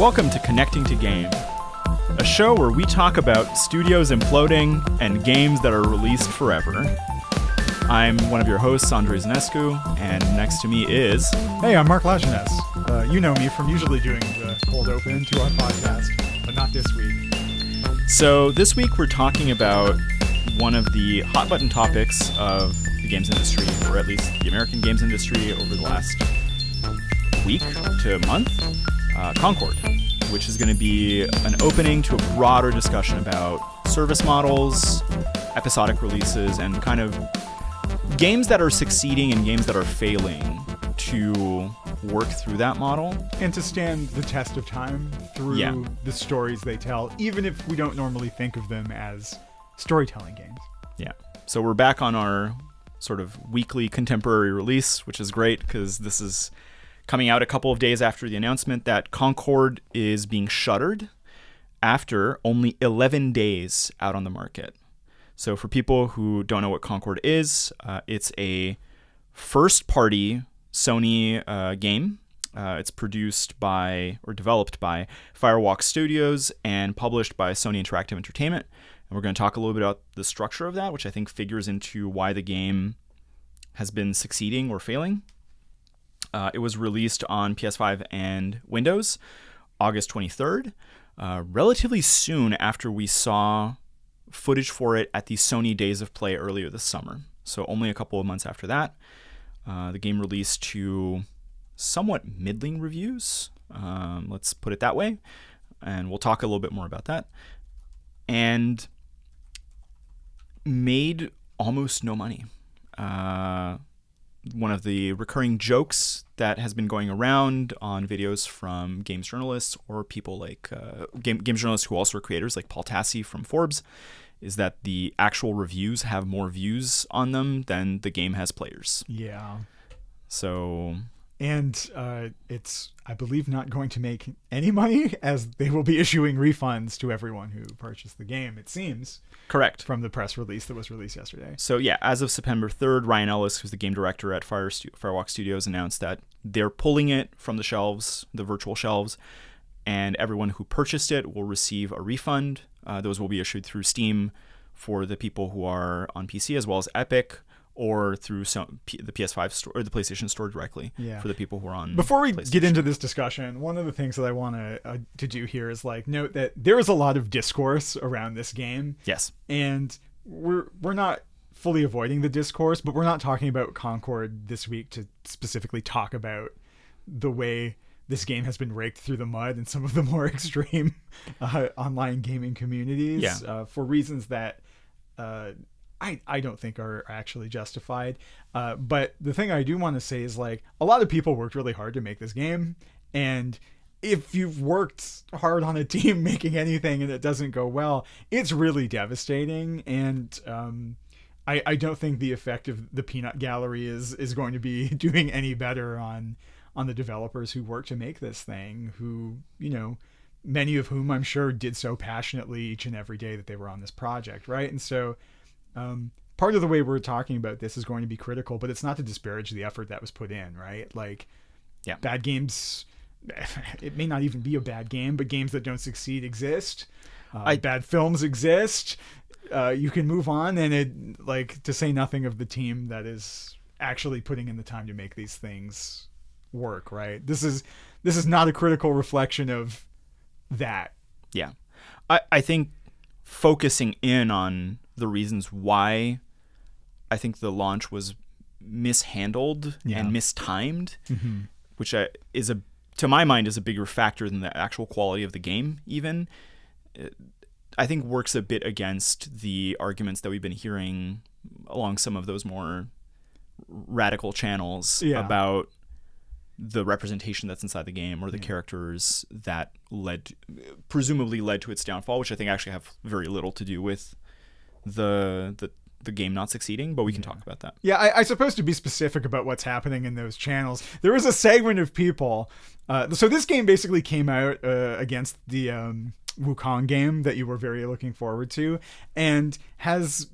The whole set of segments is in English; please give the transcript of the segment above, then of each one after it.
Welcome to Connecting to Game, a show where we talk about studios imploding and games that are released forever. I'm one of your hosts, Andrei and Marc, and next to me is... Hey, I'm Marc Lajeunesse. You know me from usually doing the cold open to our podcast, but not this week. So this week we're talking about one of the hot button topics of the games industry, or at least the American games industry over the last week to month, Concord, which is going to be an opening to a broader discussion about service models, episodic releases, and kind of games that are succeeding and games that are failing to work through that model. And to stand the test of time through the stories they tell, even if we don't normally think of them as storytelling games. Yeah. So we're back on our sort of weekly contemporary release, which is great because this is coming out a couple of days after the announcement that Concord is being shuttered after only 11 days out on the market. So for people who don't know what Concord is, it's a first-party Sony game. It's produced by, or developed by, Firewalk Studios and published by Sony Interactive Entertainment. And we're going to talk a little bit about the structure of that, which I think figures into why the game has been succeeding or failing. It was released on PS5 and Windows August 23rd, relatively soon after we saw footage for it at the Sony Days of Play earlier this summer. So only a couple of months after that, the game released to somewhat middling reviews, let's put it that way, and we'll talk a little bit more about that, and made almost no money. One of the recurring jokes that has been going around on videos from games journalists or people like game journalists who also are creators like Paul Tassi from Forbes is that the actual reviews have more views on them than the game has players. Yeah. So... And it's, I believe, not going to make any money as they will be issuing refunds to everyone who purchased the game, it seems. Correct. From the press release that was released yesterday. So yeah, as of September 3rd, Ryan Ellis, who's the game director at Firewalk Studios, announced that they're pulling it from the shelves, the virtual shelves, and everyone who purchased it will receive a refund. Those will be issued through Steam for the people who are on PC, as well as Epic, or through the PS5 store or the PlayStation store directly for the people who are on. Before we get into this discussion, one of the things that I want to do here is note that there is a lot of discourse around this game. Yes, and we're not fully avoiding the discourse, but we're not talking about Concord this week to specifically talk about the way this game has been raked through the mud in some of the more extreme online gaming communities for reasons that. I don't think are actually justified. But the thing I do want to say is a lot of people worked really hard to make this game. And if you've worked hard on a team making anything and it doesn't go well, it's really devastating. And I don't think the effect of the peanut gallery is going to be doing any better on the developers who worked to make this thing, who, many of whom I'm sure did so passionately each and every day that they were on this project. Right. And so, part of the way we're talking about this is going to be critical, but it's not to disparage the effort that was put in, right? Bad games, it may not even be a bad game, but games that don't succeed exist. Bad films exist. You can move on, and to say nothing of the team that is actually putting in the time to make these things work, right? This is not a critical reflection of that. Yeah. I think focusing in on the reasons why I think the launch was mishandled and mistimed, which to my mind is a bigger factor than the actual quality of the game even, I think works a bit against the arguments that we've been hearing along some of those more radical channels about the representation that's inside the game or the characters that presumably led to its downfall, which I think actually have very little to do with the game not succeeding, but we can talk about that. Yeah, I suppose to be specific about what's happening in those channels, there is a segment of people. So this game basically came out against the Wukong game that you were very looking forward to, and has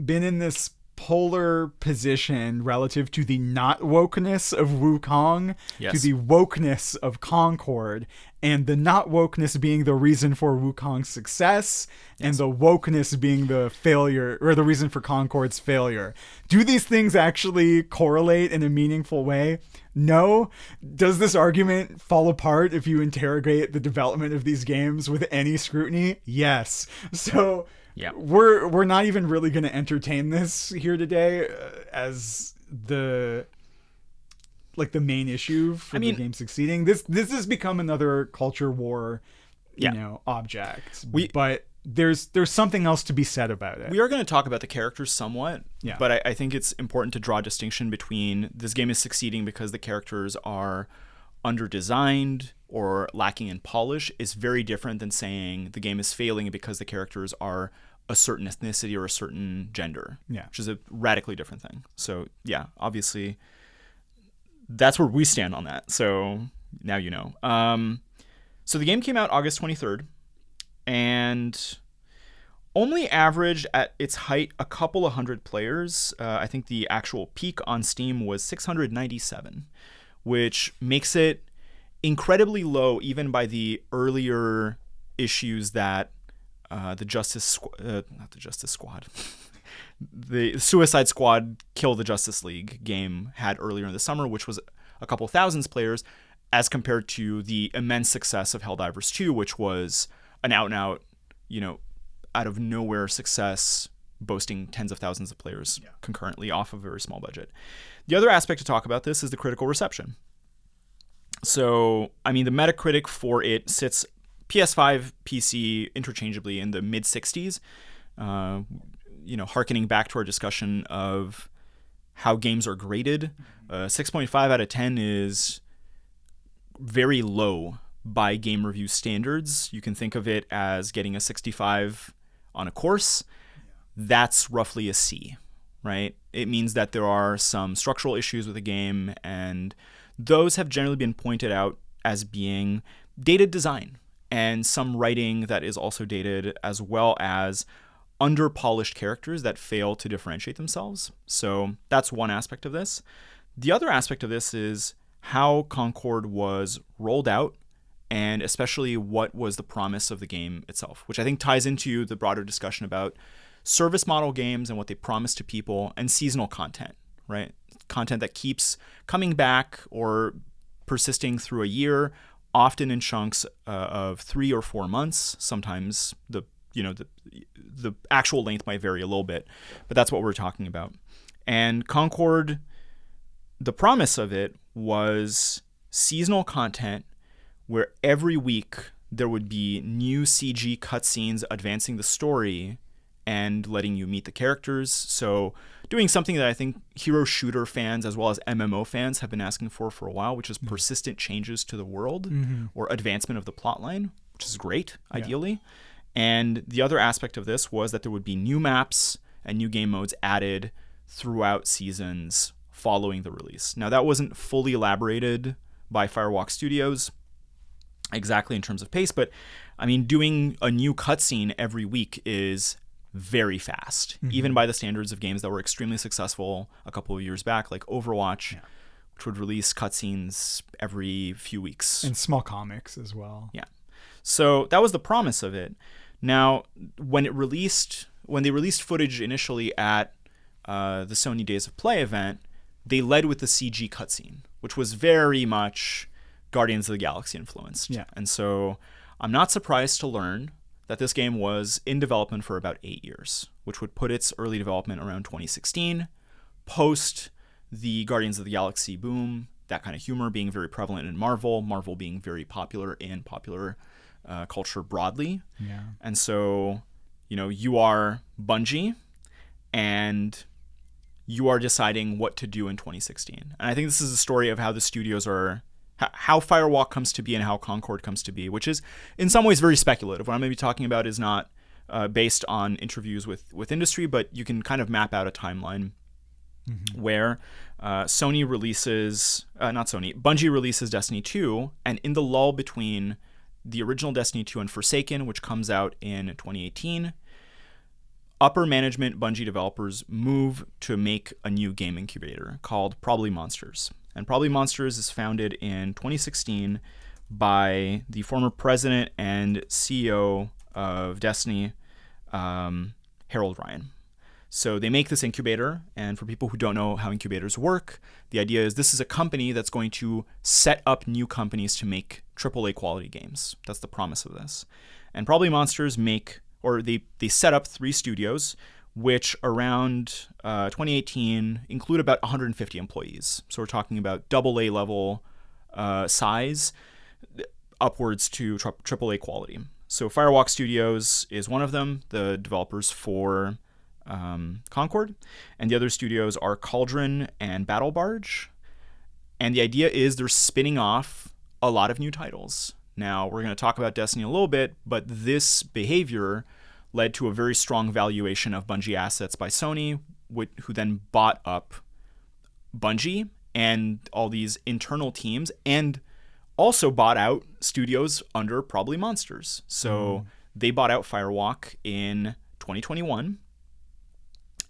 been in this polar position relative to the not wokeness of Wukong Yes. to the wokeness of Concord, and the not wokeness being the reason for Wukong's success and the wokeness being the failure or the reason for Concord's failure. Do these things actually correlate in a meaningful way? No. Does this argument fall apart if you interrogate the development of these games with any scrutiny? Yes. So Yeah. we're not even really going to entertain this here today as the main issue for the game succeeding. This has become another culture war, object. But there's something else to be said about it. We are going to talk about the characters somewhat, Yeah. but I think it's important to draw a distinction between this game is succeeding because the characters are under-designed or lacking in polish is very different than saying the game is failing because the characters are a certain ethnicity or a certain gender, which is a radically different thing. So, yeah, obviously, that's where we stand on that. So now you know. So the game came out August 23rd, and only averaged at its height a couple of hundred players. I think the actual peak on Steam was 697, which makes it incredibly low even by the earlier issues that the Suicide Squad Kill the Justice League game had earlier in the summer, which was a couple thousands players, as compared to the immense success of Helldivers 2, which was an out-and-out, out of nowhere success, boasting tens of thousands of players concurrently off a very small budget. The other aspect to talk about this is the critical reception. So, the Metacritic for it sits PS5, PC interchangeably in the mid-60s, hearkening back to our discussion of how games are graded. 6.5 out of 10 is very low by game review standards. You can think of it as getting a 65 on a course. That's roughly a C, right? It means that there are some structural issues with the game, and those have generally been pointed out as being dated design and some writing that is also dated, as well as under-polished characters that fail to differentiate themselves. So that's one aspect of this. The other aspect of this is how Concord was rolled out, and especially what was the promise of the game itself, which I think ties into the broader discussion about service model games and what they promise to people, and seasonal content, right? Content that keeps coming back or persisting through a year, often in chunks of 3 or 4 months. Sometimes the actual length might vary a little bit, but that's what we're talking about. And Concord, the promise of it was seasonal content where every week there would be new CG cutscenes advancing the story and letting you meet the characters. So doing something that I think hero shooter fans as well as MMO fans have been asking for a while, which is persistent changes to the world or advancement of the plotline, which is great, ideally. And the other aspect of this was that there would be new maps and new game modes added throughout seasons following the release. Now, that wasn't fully elaborated by Firewalk Studios exactly in terms of pace, but doing a new cutscene every week is very fast, even by the standards of games that were extremely successful a couple of years back, like Overwatch, which would release cutscenes every few weeks. And small comics as well. Yeah. So that was the promise of it. Now, when they released footage initially at the Sony Days of Play event, they led with the CG cutscene, which was very much Guardians of the Galaxy influenced. Yeah. And so I'm not surprised to learn that this game was in development for about 8 years, which would put its early development around 2016, post the Guardians of the Galaxy boom, that kind of humor being very prevalent in Marvel being very popular in popular culture broadly. Yeah. And so, you are Bungie, and you are deciding what to do in 2016. And I think this is a story of how the studios how Firewalk comes to be and how Concord comes to be, which is in some ways very speculative. What I'm going to be talking about is not based on interviews with industry, but you can kind of map out a timeline where Bungie releases Destiny 2, and in the lull between the original Destiny 2 and Forsaken, which comes out in 2018, upper management Bungie developers move to make a new game incubator called Probably Monsters. And Probably Monsters is founded in 2016 by the former president and CEO of Destiny, Harold Ryan. So they make this incubator, and for people who don't know how incubators work, the idea is this is a company that's going to set up new companies to make AAA quality games. That's the promise of this. And Probably Monsters they set up 3 studios, which around 2018 include about 150 employees. So we're talking about AA level size, upwards to AAA quality. So Firewalk Studios is one of them, the developers for Concord, and the other studios are Cauldron and Battle Barge. And the idea is they're spinning off a lot of new titles. Now, we're going to talk about Destiny a little bit, but this behavior led to a very strong valuation of Bungie assets by Sony, who then bought up Bungie and all these internal teams, and also bought out studios under Probably Monsters. So they bought out Firewalk in 2021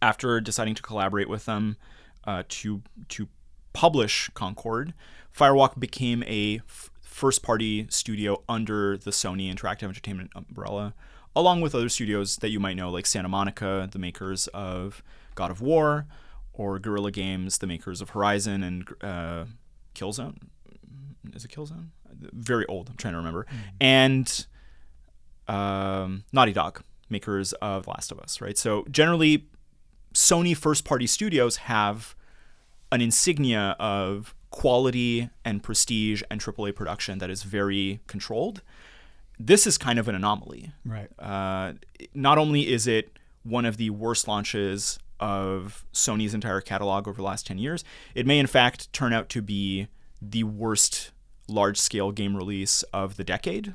after deciding to collaborate with them to publish Concord. Firewalk became a first-party studio under the Sony Interactive Entertainment umbrella, along with other studios that you might know, like Santa Monica, the makers of God of War, or Guerrilla Games, the makers of Horizon and Killzone. Is it Killzone? Very old. I'm trying to remember. And Naughty Dog, makers of The Last of Us, right? So generally, Sony first-party studios have an insignia of quality and prestige and AAA production that is very controlled. This is kind of an anomaly. Right. Not only is it one of the worst launches of Sony's entire catalog over the last 10 years, it may in fact turn out to be the worst large-scale game release of the decade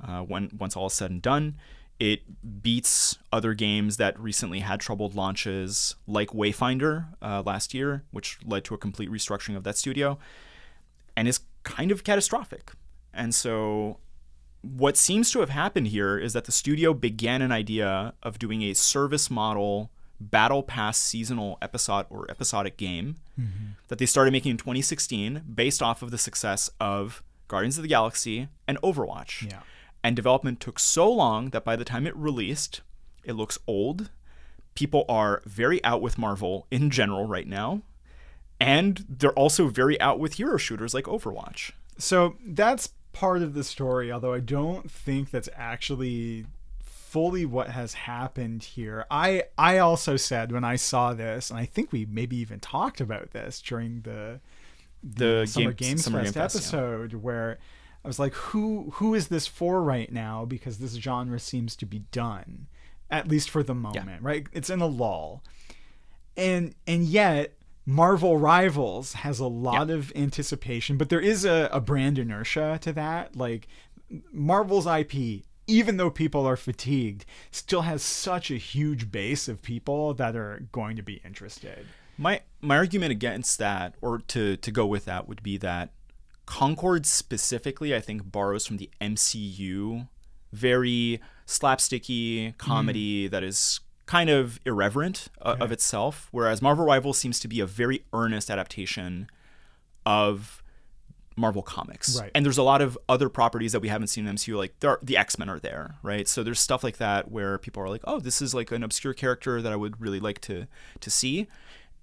once all is said and done. It beats other games that recently had troubled launches, like Wayfinder last year, which led to a complete restructuring of that studio, and is kind of catastrophic. And so what seems to have happened here is that the studio began an idea of doing a service model battle pass seasonal episodic game that they started making in 2016 based off of the success of Guardians of the Galaxy and Overwatch. Yeah. And development took so long that by the time it released, it looks old. People are very out with Marvel in general right now. And they're also very out with hero shooters like Overwatch. So that's part of the story, although I don't think that's actually fully what has happened here. I also said when I saw this, and I think we maybe even talked about this during the Summer Games Fest episode, where I was like, who is this for right now? Because this genre seems to be done, at least for the moment, right? It's in a lull. And yet Marvel Rivals has a lot of anticipation, but there is a brand inertia to that. Like Marvel's IP, even though people are fatigued, still has such a huge base of people that are going to be interested. My argument against that, or to go with that, would be that Concord specifically, I think, borrows from the MCU, very slapsticky comedy that is kind of irreverent of itself, whereas Marvel Rivals seems to be a very earnest adaptation of Marvel Comics. Right. And there's a lot of other properties that we haven't seen in MCU, like the X-Men are there, right? So there's stuff like that where people are like, oh, this is like an obscure character that I would really like to see.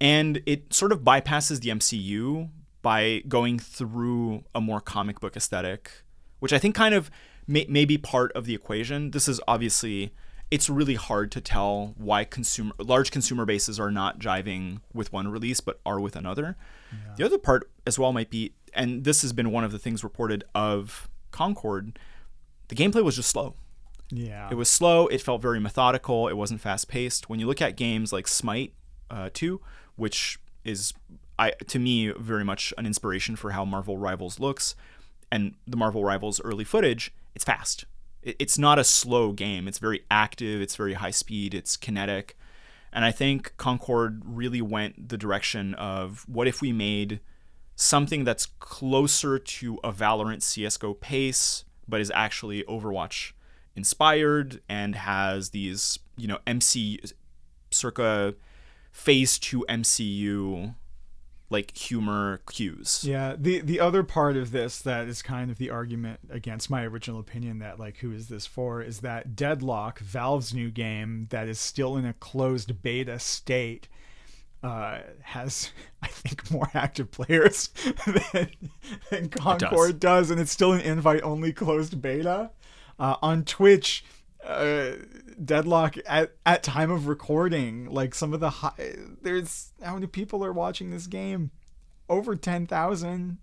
And it sort of bypasses the MCU by going through a more comic book aesthetic, which I think kind of may be part of the equation. This is obviously, it's really hard to tell why large consumer bases are not jiving with one release but are with another. Yeah. The other part as well might be, and this has been one of the things reported of Concord, the gameplay was just slow. Yeah. It was slow. It felt very methodical. It wasn't fast-paced. When you look at games like Smite 2, which is, to me, very much an inspiration for how Marvel Rivals looks, and the Marvel Rivals early footage, it's fast. It's not a slow game. It's very active. It's very high speed. It's kinetic. And I think Concord really went the direction of, what if we made something that's closer to a Valorant CSGO pace, but is actually Overwatch inspired and has these, MC circa phase 2 MCU like humor cues. Yeah, the other part of this that is kind of the argument against my original opinion that like who is this for is that Deadlock, Valve's new game that is still in a closed beta state, has I think more active players than Concord does, and it's still an invite only closed beta. On Twitch, Deadlock at time of recording, like some of the there's how many people are watching this game? Over 10,000.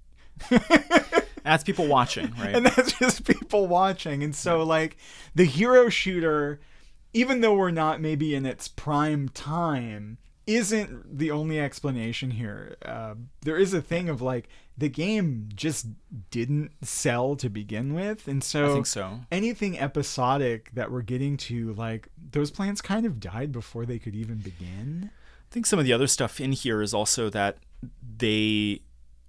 That's people watching, right? And that's just people watching. And so like the hero shooter, even though we're not maybe in its prime time, isn't the only explanation here. There is a thing of like the game just didn't sell to begin with, and so I think so. Anything episodic that we're getting to, like those plans kind of died before they could even begin. I think some of the other stuff in here is also that they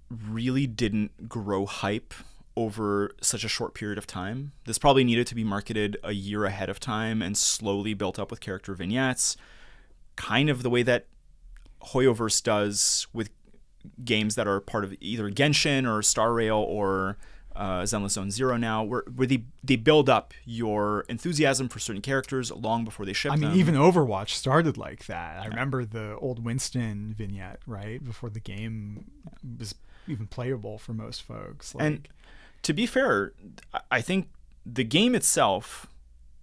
really didn't grow hype over such a short period of time. This probably needed to be marketed a year ahead of time and slowly built up with character vignettes, kind of the way that Hoyoverse does with games that are part of either Genshin or Star Rail or Zenless Zone Zero now, where they build up your enthusiasm for certain characters long before they ship them. I mean, even Overwatch started like that. I remember the old Winston vignette, right? Before the game was even playable for most folks. Like, and to be fair, I think the game itself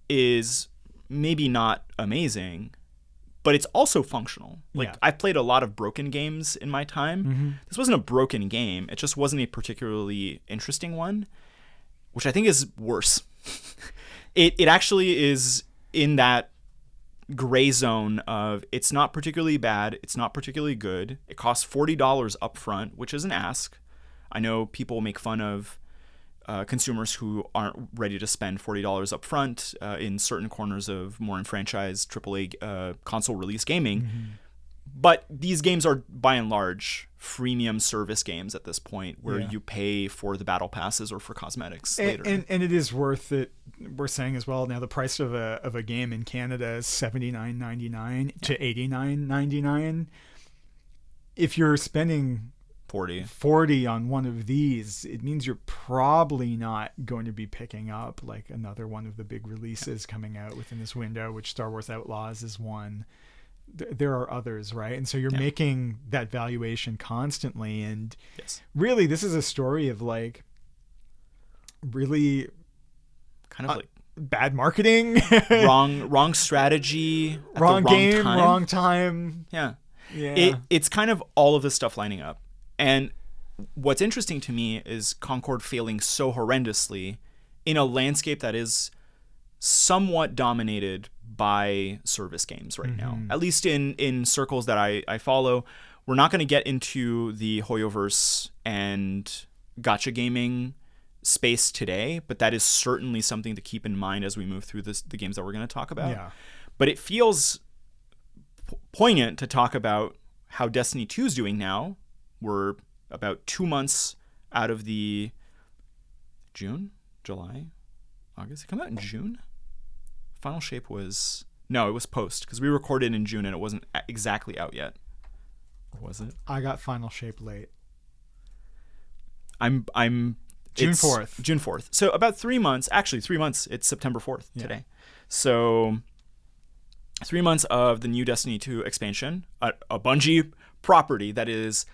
is maybe not amazing, but it's also functional. Like, I've played a lot of broken games in my time. Mm-hmm. This wasn't a broken game. It just wasn't a particularly interesting one, which I think is worse. It actually is in that gray zone of it's not particularly bad, it's not particularly good. It costs $40 up front, which is an ask. I know people make fun of consumers who aren't ready to spend $40 up front in certain corners of more enfranchised AAA console release gaming. Mm-hmm. But these games are, by and large, freemium service games at this point where you pay for the battle passes or for cosmetics later. And it is worth it. We're saying as well now the price of a game in Canada is $79.99 to $89.99. If you're spending 40 on one of these, it means you're probably not going to be picking up like another one of the big releases coming out within this window, which Star Wars Outlaws is one. There are others, right? And so you're making that valuation constantly, and really this is a story of like really kind of like bad marketing, wrong strategy, at wrong the game, time. wrong time. Yeah. It's kind of all of this stuff lining up. And what's interesting to me is Concord failing so horrendously in a landscape that is somewhat dominated by service games right now. At least in circles that I follow. We're not going to get into the Hoyoverse and gacha gaming space today, but that is certainly something to keep in mind as we move through the games that we're going to talk about. Yeah. But it feels poignant to talk about how Destiny 2 is doing now. We're about 2 months out of the June, July, August. It came out in June? Final Shape was... No, it was post, because we recorded in June and it wasn't exactly out yet. Or was it? I got Final Shape late. I'm June 4th. June 4th. So about 3 months. Actually, 3 months. It's September 4th today. So 3 months of the new Destiny 2 expansion, a Bungie property that is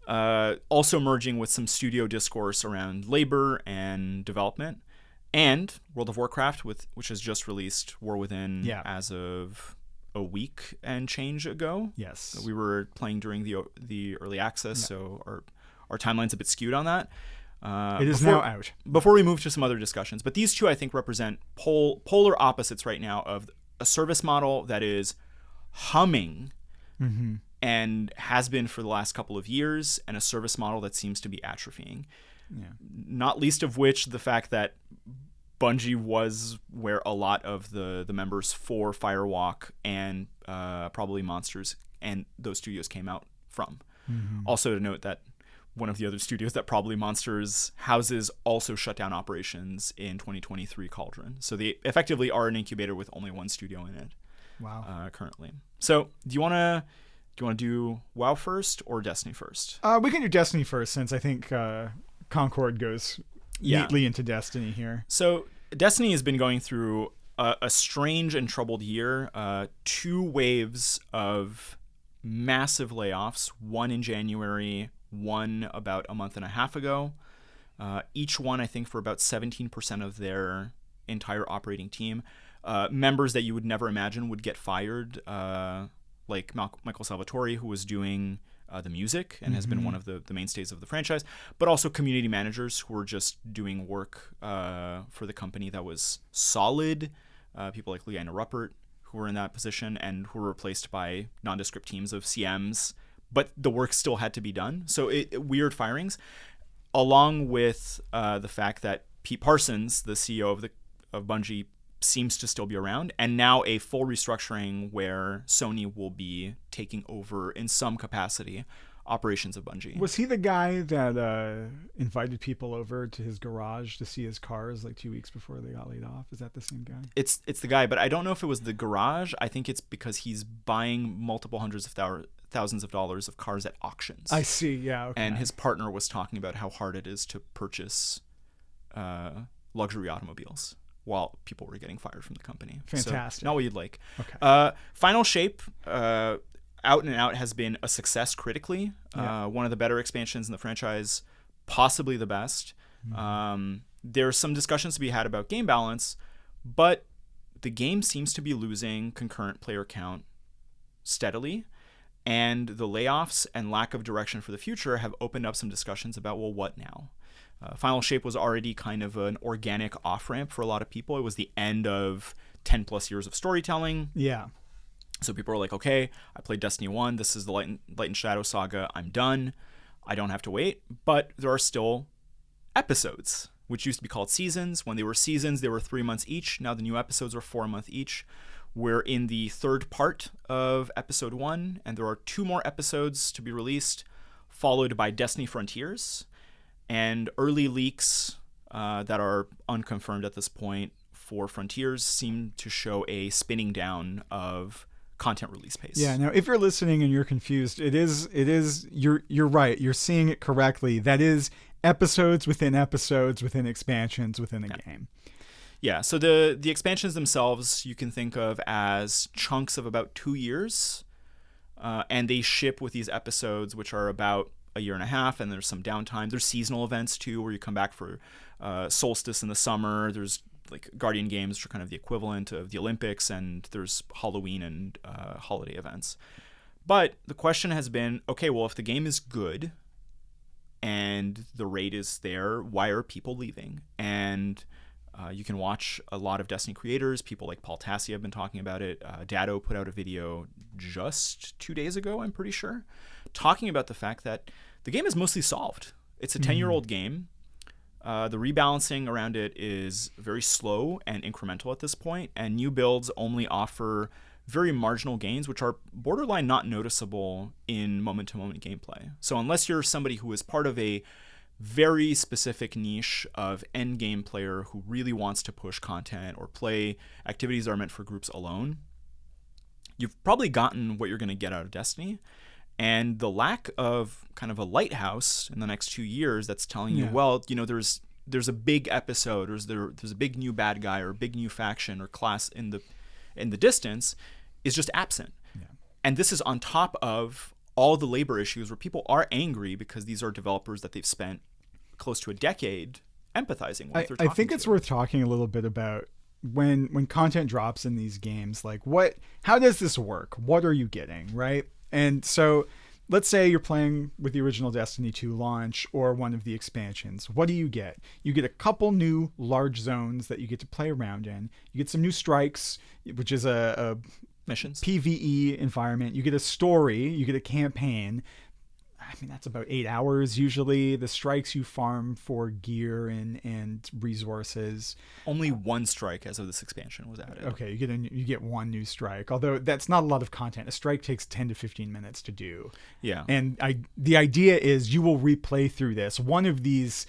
also merging with some studio discourse around labor and development, and World of Warcraft, which has just released War Within as of a week and change ago. Yes, we were playing during the early access, so our timeline's a bit skewed on that. It is now out. Before we move to some other discussions, but these two I think represent polar opposites right now of a service model that is humming and has been for the last couple of years, and a service model that seems to be atrophying. Yeah. Not least of which the fact that Bungie was where a lot of the members for Firewalk and probably Monsters and those studios came out from. Also to note that one of the other studios that Probably Monsters houses, also shut down operations in 2023 Cauldron. So they effectively are an incubator with only one studio in it. Wow. Currently. So do you want to do WoW first or Destiny first? We can do Destiny first, since I think Concord goes neatly into Destiny here. So Destiny has been going through a strange and troubled year. 2 waves of massive layoffs, one in January, one about a month and a half ago. Each one, I think, for about 17% of their entire operating team. Members that you would never imagine would get fired, like Michael Salvatore, who was doing the music and has been one of the mainstays of the franchise, but also community managers who were just doing work for the company that was solid. People like Leanna Ruppert, who were in that position and who were replaced by nondescript teams of CMs, but the work still had to be done. So weird firings, along with the fact that Pete Parsons, the CEO of Bungie, seems to still be around, and now a full restructuring where Sony will be taking over in some capacity operations of Bungie. Was he the guy that invited people over to his garage to see his cars like 2 weeks before they got laid off? Is that the same guy? It's the guy, but I don't know if it was the garage. I think it's because he's buying multiple hundreds of thousands of dollars of cars at auctions. I see, yeah. Okay. And his partner was talking about how hard it is to purchase luxury automobiles while people were getting fired from the company. Fantastic. So, not what you'd like. Okay. Final Shape, out and out, has been a success critically. Yeah. One of the better expansions in the franchise, possibly the best. There's some discussions to be had about game balance, but the game seems to be losing concurrent player count steadily. And the layoffs and lack of direction for the future have opened up some discussions about, well, what now? Final Shape was already kind of an organic off-ramp for a lot of people. It was the end of 10 plus years of storytelling. Yeah. So people were like, okay, I played Destiny 1. This is the Light and Shadow saga. I'm done. I don't have to wait. But there are still episodes, which used to be called seasons. When they were seasons, they were 3 months each. Now the new episodes are 4 months each. We're in the 3rd part of episode 1, and there are 2 more episodes to be released, followed by Destiny Frontiers. And early leaks that are unconfirmed at this point for Frontiers seem to show a spinning down of content release pace. Yeah. Now, if you're listening and you're confused, you're right. You're seeing it correctly. That is episodes within expansions within a game. Yeah. So the expansions themselves you can think of as chunks of about 2 years, and they ship with these episodes, which are about a year and a half, and there's some downtime. There's seasonal events too, where you come back for solstice in the summer. There's like Guardian Games, which are kind of the equivalent of the Olympics, and there's Halloween and holiday events. But the question has been, okay, well, if the game is good and the rate is there, why are people leaving? And you can watch a lot of Destiny creators. People like Paul Tassi have been talking about it. Dado put out a video just 2 days ago, I'm pretty sure, talking about the fact that the game is mostly solved. It's a 10-year-old game. The rebalancing around it is very slow and incremental at this point, and new builds only offer very marginal gains, which are borderline not noticeable in moment-to-moment gameplay. So unless you're somebody who is part of a very specific niche of endgame player who really wants to push content or play activities that are meant for groups alone, you've probably gotten what you're going to get out of Destiny. And the lack of kind of a lighthouse in the next 2 years that's telling you, well, you know, there's a big episode, or there's a big new bad guy or a big new faction or class in the distance, is just absent. Yeah. And this is on top of all the labor issues where people are angry because these are developers that they've spent close to a decade empathizing with. I think it's worth talking a little bit about when content drops in these games, like how does this work? What are you getting, right? And so let's say you're playing with the original Destiny 2 launch or one of the expansions. What do you get? You get a couple new large zones that you get to play around in. You get some new strikes, which is a missions, PvE environment. You get a story, you get a campaign. mean, that's about 8 hours usually. The strikes you farm for gear and resources. Only one strike as of this expansion was added. Okay, you get one new strike, although that's not a lot of content. A strike takes 10 to 15 minutes to do. Yeah. And the idea is you will replay through this. One of these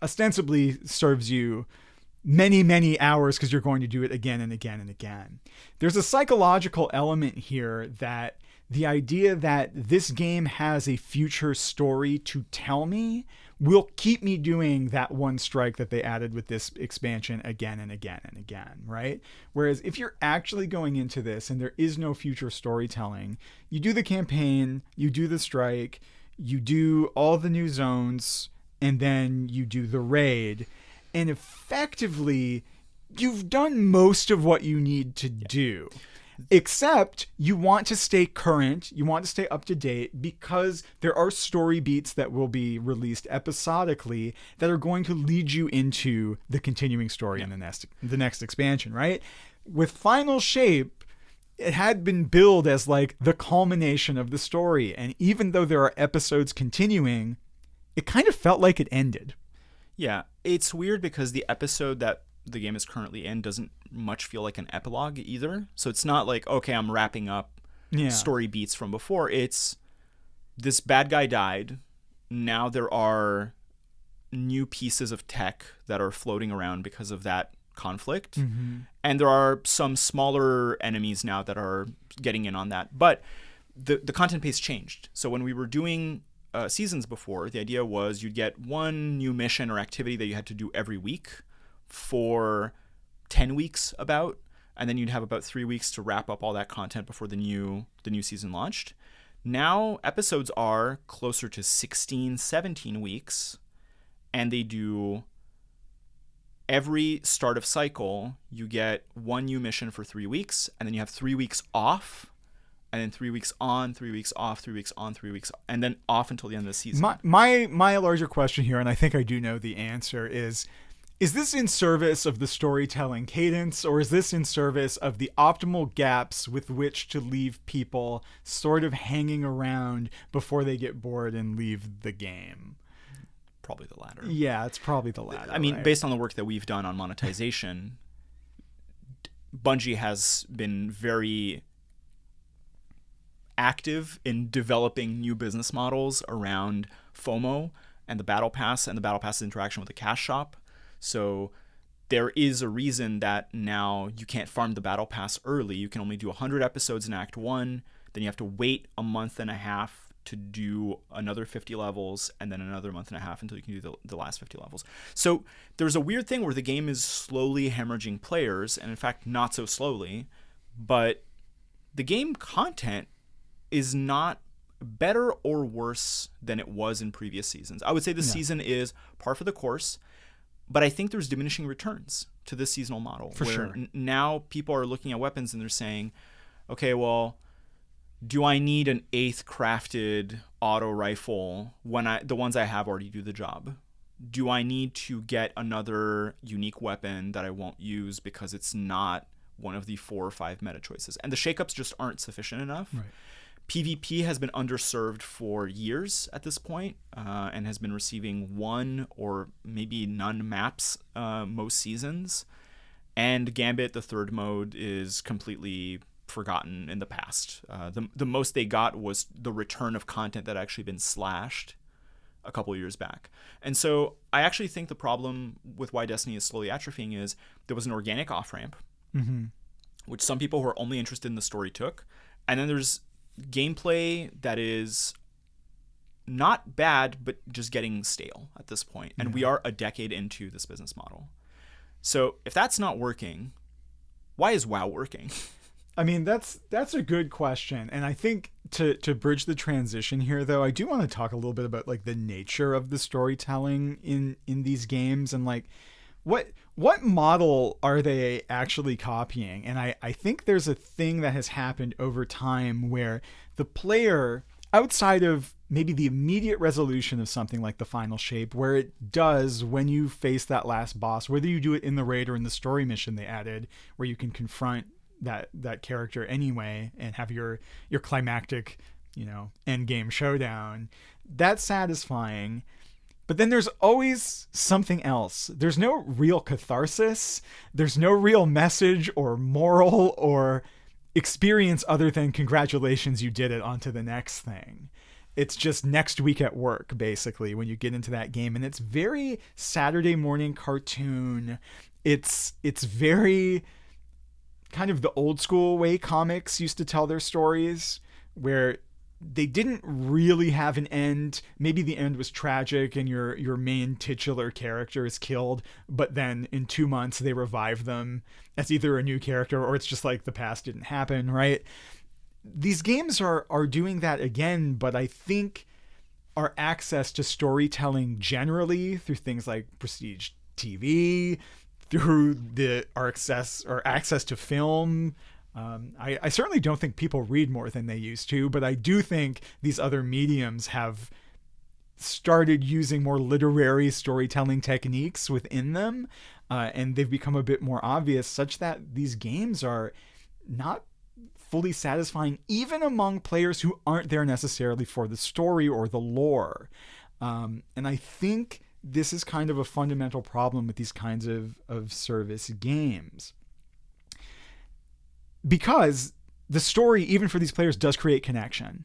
ostensibly serves you many, many hours because you're going to do it again and again and again. There's a psychological element here that the idea that this game has a future story to tell me will keep me doing that one strike that they added with this expansion again and again and again, right? Whereas if you're actually going into this and there is no future storytelling, you do the campaign, you do the strike, you do all the new zones, and then you do the raid, and effectively you've done most of what you need to do. Except you want to stay current, you want to stay up to date, because there are story beats that will be released episodically that are going to lead you into the continuing story in the next expansion, right? With Final Shape, it had been billed as like the culmination of the story, and even though there are episodes continuing, it kind of felt like it ended. Yeah, it's weird because the episode that the game is currently in doesn't much feel like an epilogue either. So it's not like, okay, I'm wrapping up story beats from before. It's this bad guy died. Now there are new pieces of tech that are floating around because of that conflict. Mm-hmm. And there are some smaller enemies now that are getting in on that. But the content pace changed. So when we were doing seasons before, the idea was you'd get one new mission or activity that you had to do every week for 10 weeks about, and then you'd have about 3 weeks to wrap up all that content before the new season launched. Now episodes are closer to 16, 17 weeks, and they do every start of cycle, you get one new mission for 3 weeks, and then you have 3 weeks off, and then 3 weeks on, 3 weeks off, 3 weeks on, 3 weeks, and then off until the end of the season. My larger question here, and I think I do know the answer, is this in service of the storytelling cadence, or is this in service of the optimal gaps with which to leave people sort of hanging around before they get bored and leave the game? Probably the latter. Yeah, it's probably the latter. I mean, right? Based on the work that we've done on monetization, Bungie has been very active in developing new business models around FOMO and the Battle Pass and the Battle Pass's interaction with the cash shop. So there is a reason that now you can't farm the Battle Pass early. You can only do 100 episodes in Act 1. Then you have to wait a month and a half to do another 50 levels, and then another month and a half until you can do the last 50 levels. So there's a weird thing where the game is slowly hemorrhaging players, and in fact, not so slowly, but the game content is not better or worse than it was in previous seasons. I would say this season is par for the course. But I think there's diminishing returns to this seasonal model. For sure. Now people are looking at weapons and they're saying, okay, well, do I need an 8th crafted auto rifle when the ones I have already do the job? Do I need to get another unique weapon that I won't use because it's not one of the 4 or 5 meta choices? And the shakeups just aren't sufficient enough. Right. PvP has been underserved for years at this point, and has been receiving 1 or maybe none maps most seasons. And Gambit, the third mode, is completely forgotten in the past. The most they got was the return of content that had actually been slashed a couple years back. And so I actually think the problem with why Destiny is slowly atrophying is there was an organic off-ramp, which some people who are only interested in the story took. And then there's gameplay that is not bad, but just getting stale at this point. And we are a decade into this business model. So if that's not working, why is WoW working? I mean, that's a good question. And I think to bridge the transition here, though, I do want to talk a little bit about like the nature of the storytelling in these games and like what model are they actually copying? And I think there's a thing that has happened over time where the player, outside of maybe the immediate resolution of something like the Final Shape, where it does when you face that last boss, whether you do it in the raid or in the story mission they added, where you can confront that character anyway and have your climactic, end game showdown. That's satisfying. But then there's always something else. There's no real catharsis. There's no real message or moral or experience other than congratulations, you did it, on to the next thing. It's just next week at work, basically, when you get into that game. And it's very Saturday morning cartoon. It's very kind of the old school way comics used to tell their stories, where they didn't really have an end. Maybe the end was tragic and your main titular character is killed, but then in 2 months they revive them as either a new character or it's just like the past didn't happen, right? These games are doing that again, but I think our access to storytelling generally through things like prestige TV, through our access to film, I certainly don't think people read more than they used to, but I do think these other mediums have started using more literary storytelling techniques within them, and they've become a bit more obvious, such that these games are not fully satisfying, even among players who aren't there necessarily for the story or the lore. And I think this is kind of a fundamental problem with these kinds of service games. Because the story, even for these players, does create connection.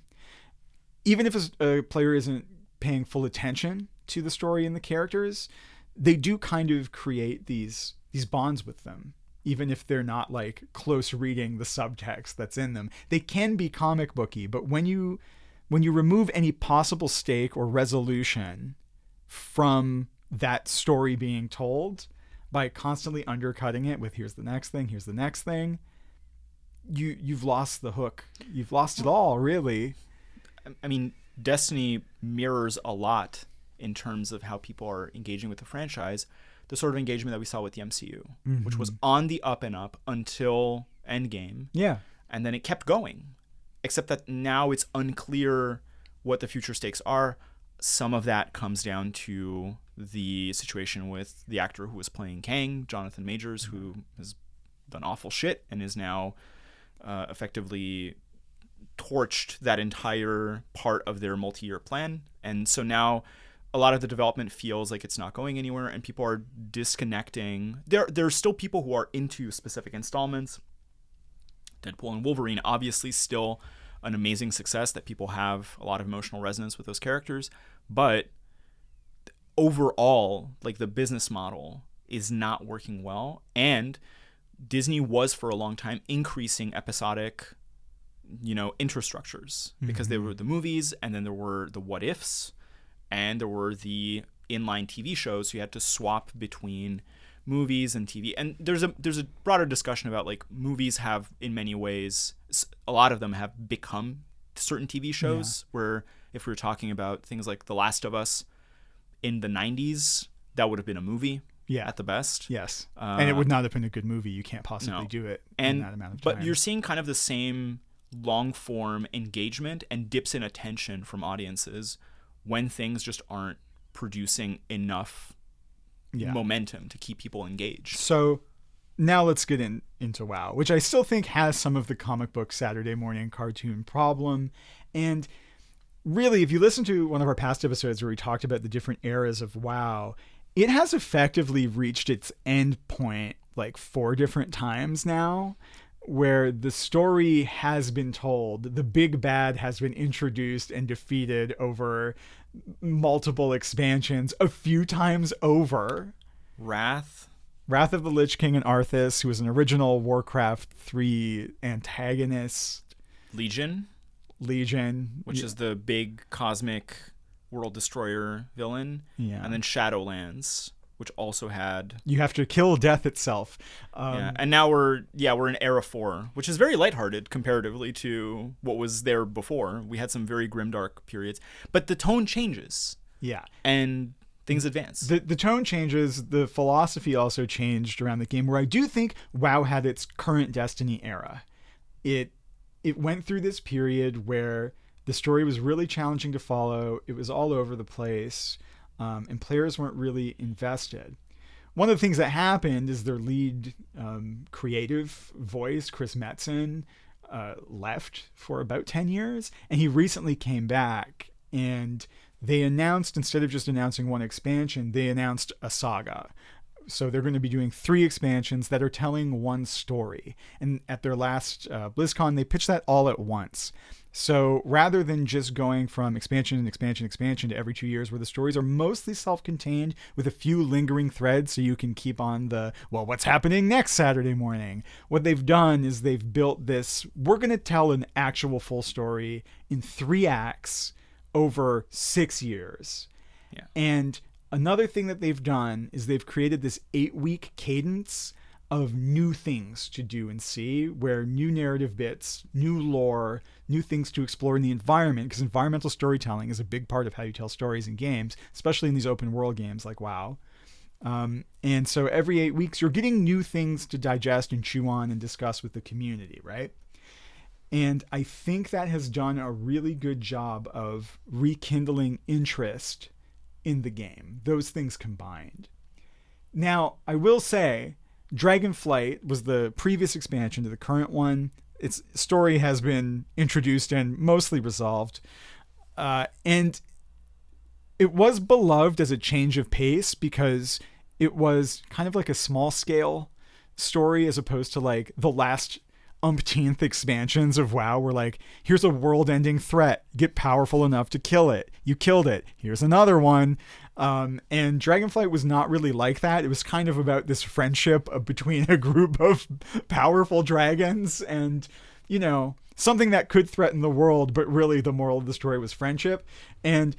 Even if a player isn't paying full attention to the story and the characters, they do kind of create these bonds with them. Even if they're not like close reading the subtext that's in them, they can be comic booky. But when you remove any possible stake or resolution from that story being told by constantly undercutting it with here's the next thing, you've lost the hook. You've lost it all, really. I mean, Destiny mirrors a lot in terms of how people are engaging with the franchise, the sort of engagement that we saw with the MCU, which was on the up and up until Endgame. Yeah. And then it kept going, except that now it's unclear what the future stakes are. Some of that comes down to the situation with the actor who was playing Kang, Jonathan Majors, who has done awful shit and is now effectively torched that entire part of their multi-year plan. And so now a lot of the development feels like it's not going anywhere and people are disconnecting. There's still people who are into specific installments. Deadpool and Wolverine, obviously still an amazing success that people have a lot of emotional resonance with those characters. But overall, like, the business model is not working well. And Disney was for a long time increasing episodic, infrastructures, because there were the movies, and then there were the what ifs, and there were the inline TV shows. So you had to swap between movies and TV. And there's a broader discussion about, like, movies have, in many ways, a lot of them have become certain TV shows, where if we were talking about things like The Last of Us in the 90s, that would have been a movie. Yeah, at the best. Yes. And it would not have been a good movie. You can't possibly do it in that amount of time. But you're seeing kind of the same long-form engagement and dips in attention from audiences when things just aren't producing enough momentum to keep people engaged. So now let's get into WoW, which I still think has some of the comic book Saturday morning cartoon problem. And really, if you listen to one of our past episodes where we talked about the different eras of WoW, it has effectively reached its end point like 4 different times now, where the story has been told, the big bad has been introduced and defeated over multiple expansions a few times over. Wrath of the Lich King and Arthas, who was an original Warcraft 3 antagonist. Legion, which is the big cosmic world destroyer villain. And then Shadowlands, which also had, you have to kill death itself. And now we're in Era 4, which is very lighthearted comparatively to what was there before. We had some very grimdark periods, but the tone changes. And things advance. The tone changes. The philosophy also changed around the game, where I do think WoW had its current Destiny era. It went through this period where the story was really challenging to follow. It was all over the place, and players weren't really invested. One of the things that happened is their lead creative voice, Chris Metzen, left for about 10 years, and he recently came back, and they announced, instead of just announcing one expansion, they announced a saga. So they're going to be doing 3 expansions that are telling one story. And at their last BlizzCon, they pitched that all at once. So rather than just going from expansion and expansion to every 2 years, where the stories are mostly self-contained with a few lingering threads so you can keep on the, well, what's happening next Saturday morning? What they've done is they've built this, we're going to tell an actual full story in 3 acts over 6 years. Yeah. And another thing that they've done is they've created this 8-week cadence of new things to do and see, where new narrative bits, new lore, new things to explore in the environment, because environmental storytelling is a big part of how you tell stories in games, especially in these open world games like WoW. And so every 8 weeks, you're getting new things to digest and chew on and discuss with the community, right? And I think that has done a really good job of rekindling interest in the game, those things combined. Now, I will say, Dragonflight was the previous expansion to the current one. Its story has been introduced and mostly resolved. And it was beloved as a change of pace because it was kind of like a small scale story, as opposed to like the last umpteenth expansions of WoW, where like, here's a world-ending threat, get powerful enough to kill it, you killed it, here's another one. And Dragonflight was not really like that. It was kind of about this friendship between a group of powerful dragons and, you know, something that could threaten the world, but really the moral of the story was friendship. And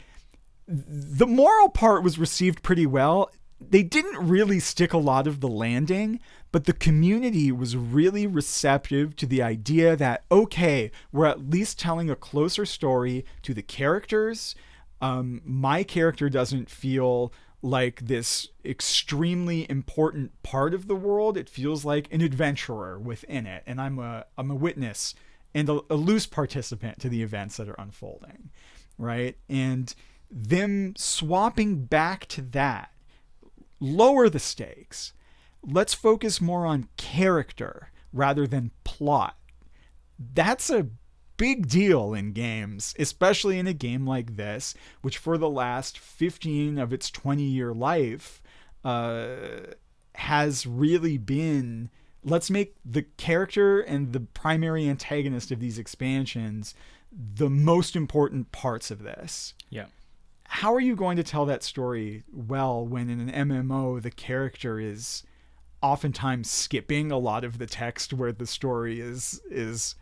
the moral part was received pretty well. They didn't really stick a lot of the landing, but the community was really receptive to the idea that, okay, we're at least telling a closer story to the characters. My character doesn't feel like this extremely important part of the world. It feels like an adventurer within it, and I'm a witness and a loose participant to the events that are unfolding, right? And them swapping back to that, lower the stakes. Let's focus more on character rather than plot. That's a big deal in games, especially in a game like this, which for the last 15 of its 20-year life has really been, let's make the character and the primary antagonist of these expansions the most important parts of this. Yeah. How are you going to tell that story well when in an MMO the character is oftentimes skipping a lot of the text where the story is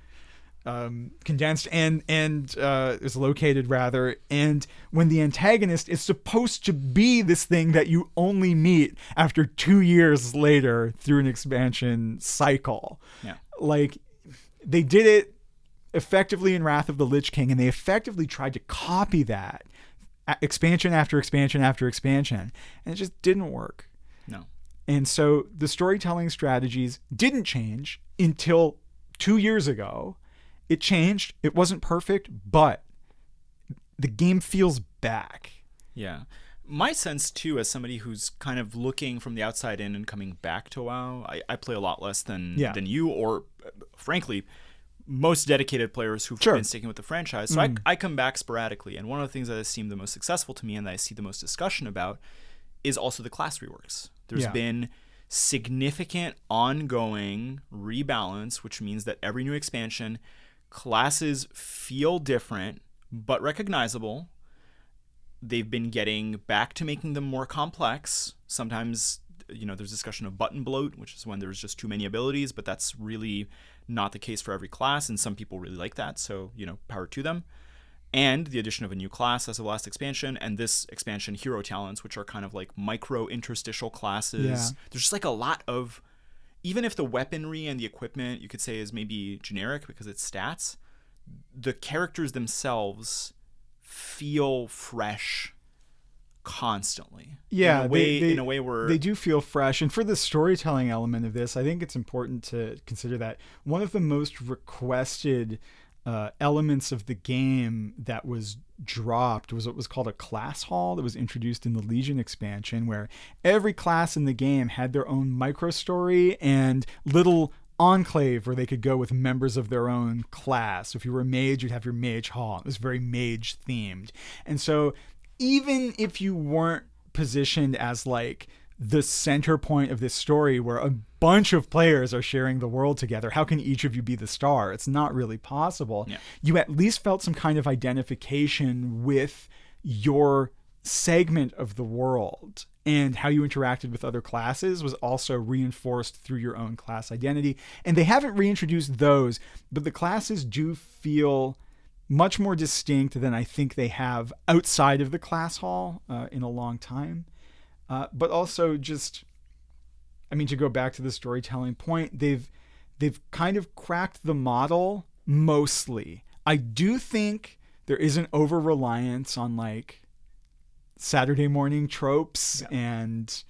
condensed and is located, rather, and when the antagonist is supposed to be this thing that you only meet after 2 years later through an expansion cycle? Yeah. Like, they did it effectively in Wrath of the Lich King, and they effectively tried to copy that expansion after expansion after expansion, and it just didn't work. No. And so the storytelling strategies didn't change until 2 years ago. It changed. It wasn't perfect, but the game feels back. Yeah. My sense, too, as somebody who's kind of looking from the outside in and coming back to WoW, I play a lot less than you, or frankly, most dedicated players who've been sticking with the franchise. So I come back sporadically. And one of the things that has seemed the most successful to me and that I see the most discussion about is also the class reworks. There's been significant ongoing rebalance, which means that every new expansion, classes feel different but recognizable. They've been getting back to making them more complex. Sometimes, you know, there's discussion of button bloat, which is when there's just too many abilities, but that's really not the case for every class, and some people really like that, so, you know, power to them. And the addition of a new class as of the last expansion, and this expansion, hero talents, which are kind of like micro interstitial classes. Yeah. There's just like a lot of, even if the weaponry and the equipment you could say is maybe generic because it's stats, the characters themselves feel fresh constantly. Yeah, in a way where they do feel fresh. And for the storytelling element of this, I think it's important to consider that one of the most requested elements of the game that was dropped was what was called a class hall that was introduced in the Legion expansion, where every class in the game had their own micro story and little enclave where they could go with members of their own class. If you were a mage, you'd have your mage hall. It was very mage themed. And so even if you weren't positioned as like the center point of this story where a bunch of players are sharing the world together, how can each of you be the star? It's not really possible. Yeah. You at least felt some kind of identification with your segment of the world, and how you interacted with other classes was also reinforced through your own class identity. And they haven't reintroduced those, but the classes do feel much more distinct than I think they have outside of the class hall in a long time. But also just, I mean, to go back to the storytelling point, they've kind of cracked the model mostly. I do think there is an over-reliance on like Saturday morning tropes, and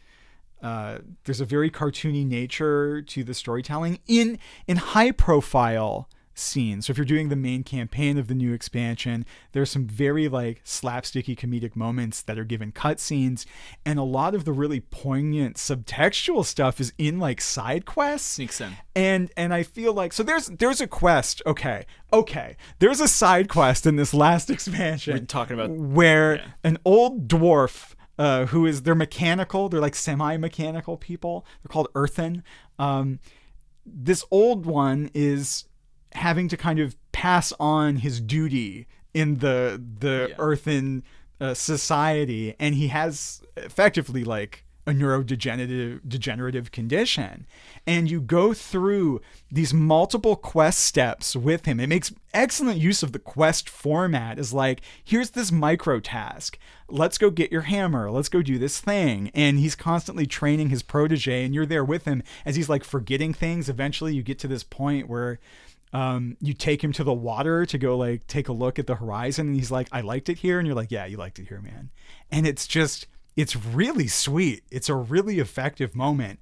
there's a very cartoony nature to the storytelling in high-profile scenes. So if you're doing the main campaign of the new expansion, there's some very like slapsticky comedic moments that are given cutscenes, and a lot of the really poignant subtextual stuff is in like side quests. Sneaks in. And I feel like, so there's a quest. Okay. There's a side quest in this last expansion. We're talking about where an old dwarf they're mechanical. They're like semi-mechanical people. They're called earthen. This old one is having to kind of pass on his duty in the earthen society, and he has effectively like a neurodegenerative condition, and you go through these multiple quest steps with him. It makes excellent use of the quest format. Is like, here's this micro task, let's go get your hammer, let's go do this thing, and he's constantly training his protege, and you're there with him as he's like forgetting things. Eventually you get to this point where you take him to the water to go like take a look at the horizon, and he's like, I liked it here. And you're like, yeah, you liked it here, man. And it's really sweet. It's a really effective moment.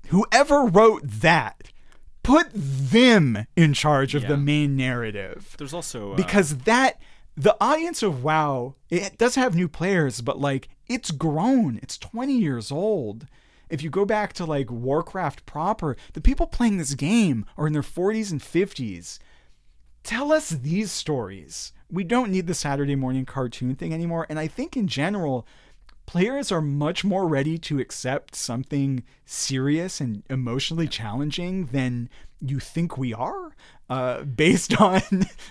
Whoever wrote that, put them in charge of the main narrative. There's also because the audience of WoW, it does have new players, but like it's grown. It's 20 years old. If you go back to like Warcraft proper, the people playing this game are in their 40s and 50s. Tell us these stories. We don't need the Saturday morning cartoon thing anymore. And I think in general, players are much more ready to accept something serious and emotionally challenging than you think we are, based on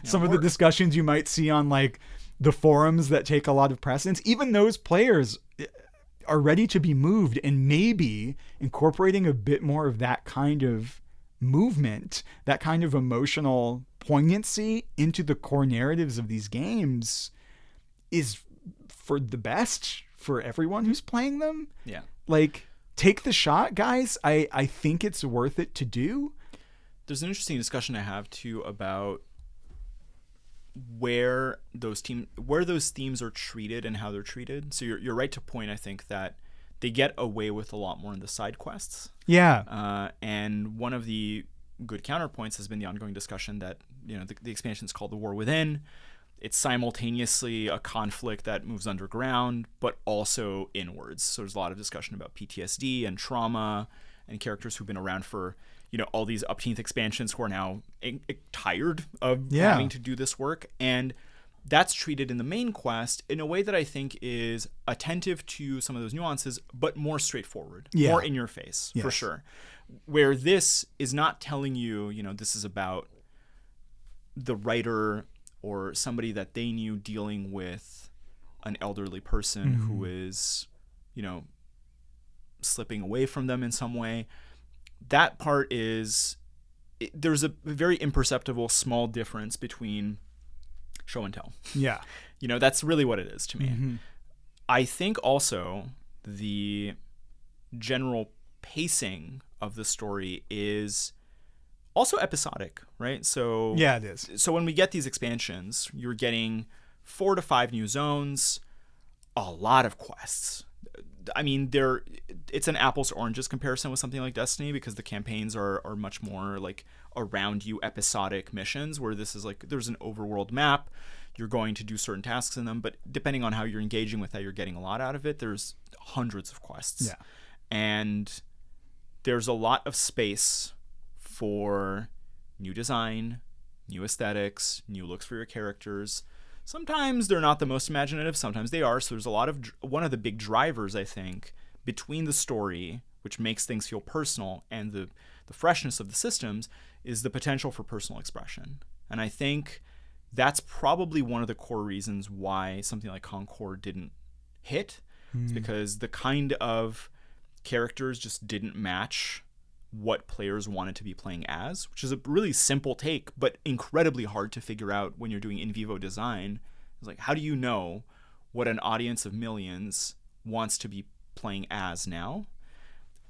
some of the discussions you might see on like the forums that take a lot of precedence. Even those players are ready to be moved, and maybe incorporating a bit more of that kind of movement, that kind of emotional poignancy into the core narratives of these games is for the best for everyone who's playing them. Yeah. Like, take the shot, guys. I think it's worth it to do. There's an interesting discussion I have too about where those themes are treated and how they're treated. So you're right to point, I think, that they get away with a lot more in the side quests. Yeah. And one of the good counterpoints has been the ongoing discussion that, you know, the expansion is called The War Within. It's simultaneously a conflict that moves underground, but also inwards. So there's a lot of discussion about PTSD and trauma and characters who've been around for, you know, all these upteenth expansions who are now tired of having to do this work. And that's treated in the main quest in a way that I think is attentive to some of those nuances, but more straightforward, more in your face, for sure. Where this is not telling you, you know, this is about the writer or somebody that they knew dealing with an elderly person who is, you know, slipping away from them in some way. That part is, there's a very imperceptible small difference between show and tell. Yeah. You know, that's really what it is to me. I think also the general pacing of the story is also episodic, right? So yeah, it is. So when we get these expansions, you're getting 4 to 5 new zones, a lot of quests. I mean, it's an apples to oranges comparison with something like Destiny, because the campaigns are much more like around you episodic missions, where this is like there's an overworld map, you're going to do certain tasks in them, but depending on how you're engaging with that, you're getting a lot out of it. There's hundreds of quests. Yeah. And there's a lot of space for new design, new aesthetics, new looks for your characters. Sometimes they're not the most imaginative, sometimes they are. So there's a lot of, one of the big drivers, I think, between the story, which makes things feel personal, and the freshness of the systems, is the potential for personal expression. And I think that's probably one of the core reasons why something like Concord didn't hit. It's because the kind of characters just didn't match what players wanted to be playing as, which is a really simple take, but incredibly hard to figure out when you're doing in vivo design. It's like, how do you know what an audience of millions wants to be playing as now?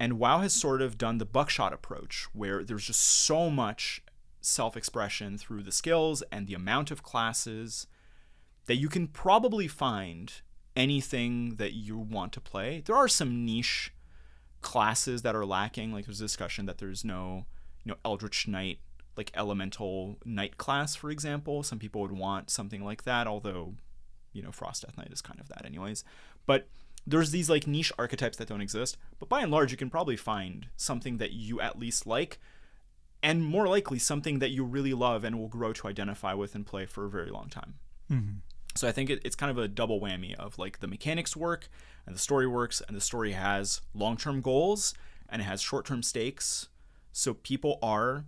And WoW has sort of done the buckshot approach, where there's just so much self-expression through the skills and the amount of classes that you can probably find anything that you want to play. There are some niche classes that are lacking. Like there's a discussion that there's no, Eldritch Knight, like elemental knight class, for example. Some people would want something like that, although, Frost Death Knight is kind of that anyways. But there's these like niche archetypes that don't exist. But by and large, you can probably find something that you at least like, and more likely something that you really love and will grow to identify with and play for a very long time. Mm-hmm. So I think it's kind of a double whammy of like the mechanics work and the story works, and the story has long-term goals and it has short-term stakes. So people are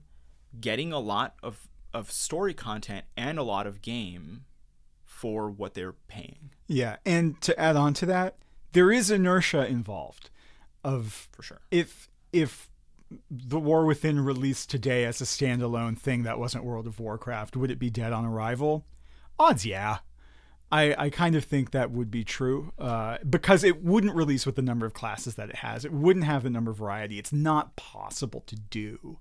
getting a lot of story content and a lot of game for what they're paying. Yeah, and to add on to that, there is inertia involved. For sure. If The War Within released today as a standalone thing that wasn't World of Warcraft, would it be dead on arrival? Odds, yeah. I kind of think that would be true, because it wouldn't release with the number of classes that it has. It wouldn't have the number of variety. It's not possible to do.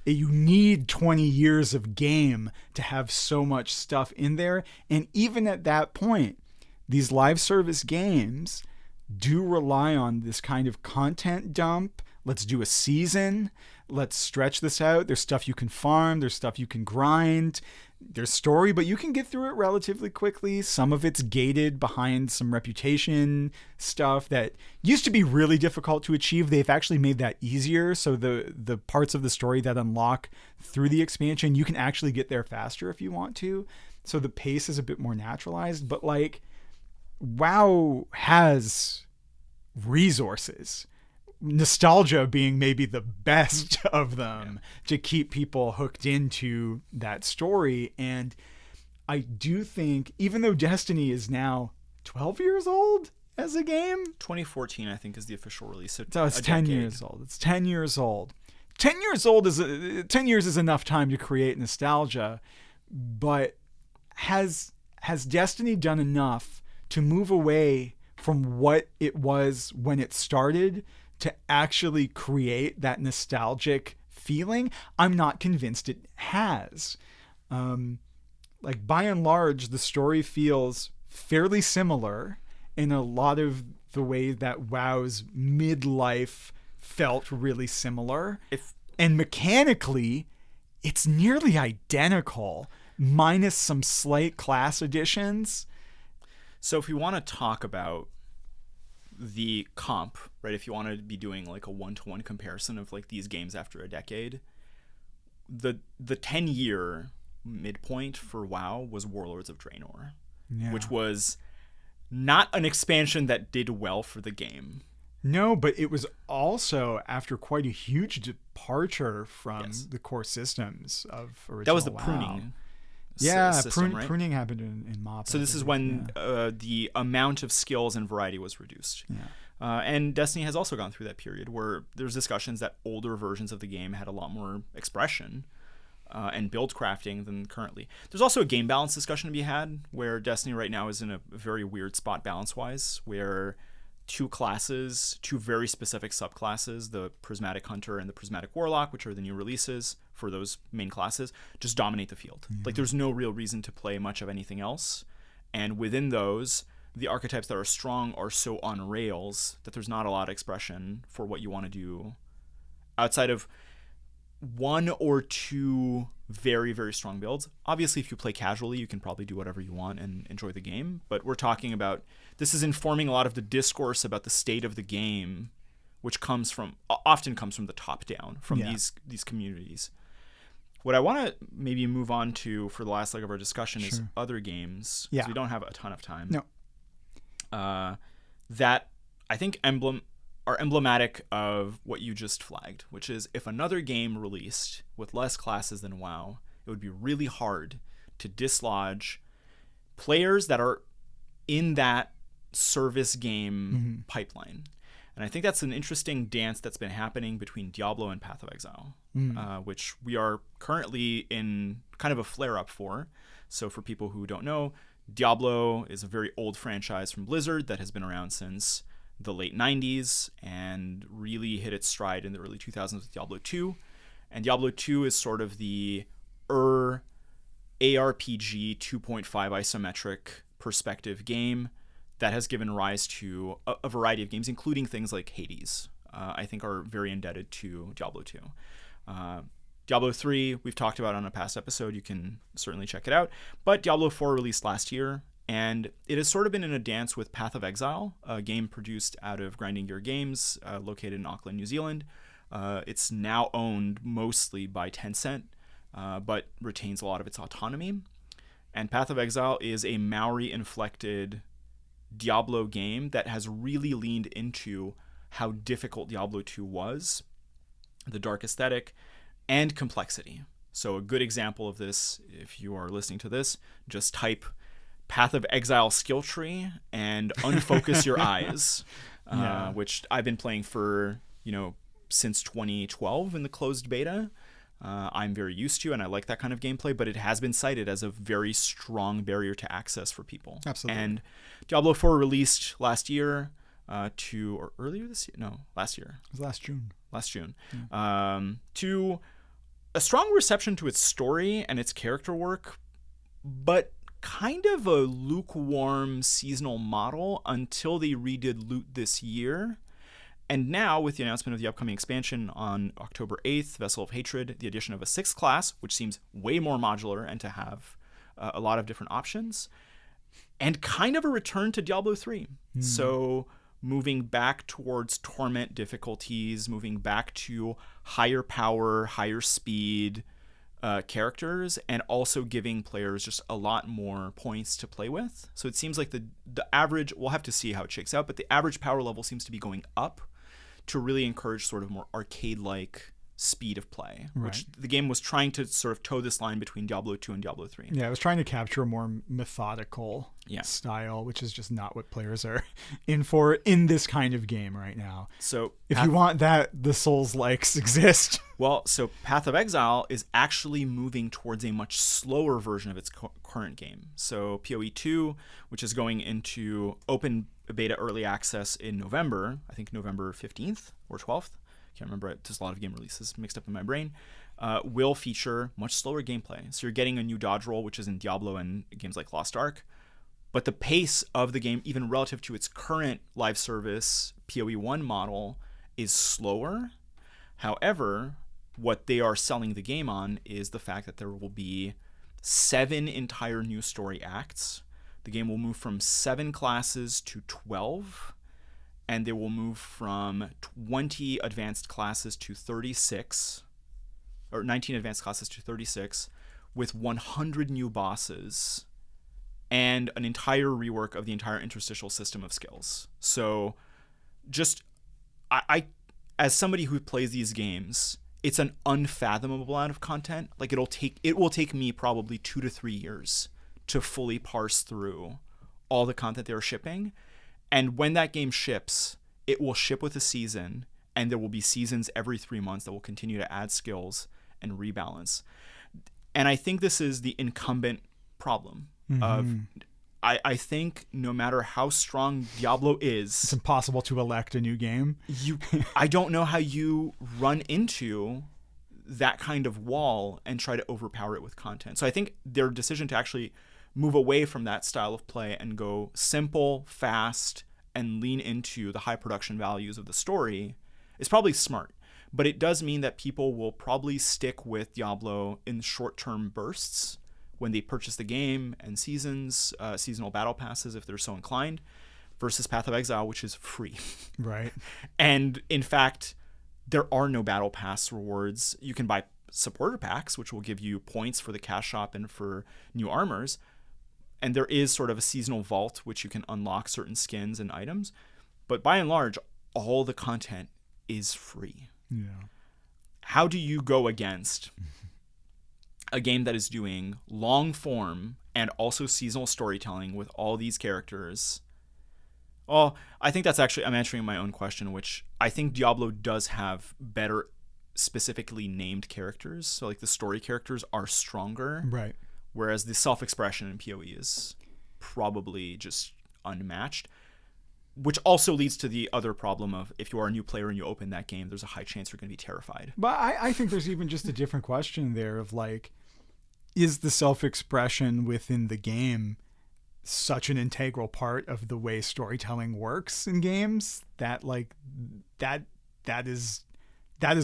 You need 20 years of game to have so much stuff in there. And even at that point, these live service games do rely on this kind of content dump. Let's do a season. Let's stretch this out. There's stuff you can farm. There's stuff you can grind. There's story, but you can get through it relatively quickly. Some of it's gated behind some reputation stuff that used to be really difficult to achieve. They've actually made that easier. So the parts of the story that unlock through the expansion, you can actually get there faster if you want to. So the pace is a bit more naturalized, but like WoW has resources. Nostalgia being maybe the best of them to keep people hooked into that story. And I do think, even though Destiny is now 12 years old as a game, 2014 I think is the official release. So it's 10 years old. It's 10 years old. 10 years old is 10 years is enough time to create nostalgia, but has Destiny done enough to move away from what it was when it started to actually create that nostalgic feeling? I'm not convinced it has. Like by and large, the story feels fairly similar in a lot of the way that WoW's midlife felt really similar. And mechanically, it's nearly identical, minus some slight class additions. So if we want to talk about the comp, right, if you want to be doing like a one-to-one comparison of like these games after a decade, the 10-year midpoint for WoW was Warlords of Draenor, which was not an expansion that did well for the game. No, but it was also after quite a huge departure from the core systems of original That was the WoW. pruning. System, right? Right? Pruning happened in MOP. So this is when the amount of skills and variety was reduced. And Destiny has also gone through that period where there's discussions that older versions of the game had a lot more expression and build crafting than currently. There's also a game balance discussion to be had where Destiny right now is in a very weird spot balance-wise, where two very specific subclasses, the Prismatic Hunter and the Prismatic Warlock, which are the new releases for those main classes, just dominate the field. Like there's no real reason to play much of anything else. And within those, the archetypes that are strong are so on rails that there's not a lot of expression for what you want to do outside of one or two very, very strong builds. Obviously, if you play casually, you can probably do whatever you want and enjoy the game. But we're talking about, this is informing a lot of the discourse about the state of the game which often comes from the top down, from these communities. What I want to maybe move on to for the last leg of our discussion is other games, because we don't have a ton of time. No. That I think are emblematic of what you just flagged, which is if another game released with less classes than WoW, it would be really hard to dislodge players that are in that service game pipeline. And I think that's an interesting dance that's been happening between Diablo and Path of Exile, which we are currently in kind of a flare-up for. So for people who don't know, Diablo is a very old franchise from Blizzard that has been around since the late 90s and really hit its stride in the early 2000s with Diablo 2. And Diablo 2 is sort of the ARPG 2.5 isometric perspective game that has given rise to a variety of games, including things like Hades, I think are very indebted to Diablo 2. Diablo 3, we've talked about on a past episode. You can certainly check it out. But Diablo 4 released last year, and it has sort of been in a dance with Path of Exile, a game produced out of Grinding Gear Games, located in Auckland, New Zealand. It's now owned mostly by Tencent, but retains a lot of its autonomy. And Path of Exile is a Maori-inflected Diablo game that has really leaned into how difficult Diablo 2 was, the dark aesthetic, and complexity. So a good example of this, if you are listening to this, just type Path of Exile skill tree and unfocus your eyes, which I've been playing for, since 2012 in the closed beta. I'm very used to, and I like that kind of gameplay, but it has been cited as a very strong barrier to access for people. Absolutely. And Diablo 4 released last year or earlier this year? No, last year. It was last June. To a strong reception to its story and its character work, but kind of a lukewarm seasonal model until they redid loot this year. And now, with the announcement of the upcoming expansion on October 8th, Vessel of Hatred, the addition of a 6th class, which seems way more modular and to have a lot of different options, and kind of a return to Diablo 3. So moving back towards Torment difficulties, moving back to higher power, higher speed characters, and also giving players just a lot more points to play with. So it seems like the average, we'll have to see how it shakes out, but the average power level seems to be going up to really encourage sort of more arcade-like speed of play, which the game was trying to sort of toe this line between Diablo 2 and Diablo 3. Yeah, it was trying to capture a more methodical style, which is just not what players are in for in this kind of game right now. So if you want that, the Souls-likes exist. Well, so Path of Exile is actually moving towards a much slower version of its current game. So PoE 2, which is going into open beta early access in November, I think November 15th or 12th, can't remember, there's a lot of game releases mixed up in my brain, will feature much slower gameplay. So you're getting a new dodge roll, which is in Diablo and games like Lost Ark, but the pace of the game, even relative to its current live service PoE 1 model, is slower. However, what they are selling the game on is the fact that there will be 7 entire new story acts. The game will move from 7 classes to 12, and they will move from 20 advanced classes to 36, or 19 advanced classes to 36, with 100 new bosses and an entire rework of the entire interstitial system of skills. So just, I as somebody who plays these games, it's an unfathomable amount of content. Like it will take me probably 2 to 3 years to fully parse through all the content they're shipping. And when that game ships, it will ship with a season, and there will be seasons every 3 months that will continue to add skills and rebalance. And I think this is the incumbent problem of, I think no matter how strong Diablo is, it's impossible to elect a new game. I don't know how you run into that kind of wall and try to overpower it with content. So I think their decision to actually move away from that style of play and go simple, fast, and lean into the high production values of the story is probably smart. But it does mean that people will probably stick with Diablo in short-term bursts when they purchase the game and seasonal battle passes if they're so inclined. versus Path of Exile, which is free. Right. And in fact, there are no battle pass rewards. You can buy supporter packs, which will give you points for the cash shop and for new armors. And there is sort of a seasonal vault, which you can unlock certain skins and items. But by and large, all the content is free. Yeah. How do you go against a game that is doing long form and also seasonal storytelling with all these characters? Well, I think that's actually, I'm answering my own question, which I think Diablo does have better specifically named characters. So like the story characters are stronger. Right. Whereas the self-expression in PoE is probably just unmatched. Which also leads to the other problem of if you are a new player and you open that game, there's a high chance you're going to be terrified. But I think there's even just a different question there of like, is the self-expression within the game such an integral part of the way storytelling works in games that like that is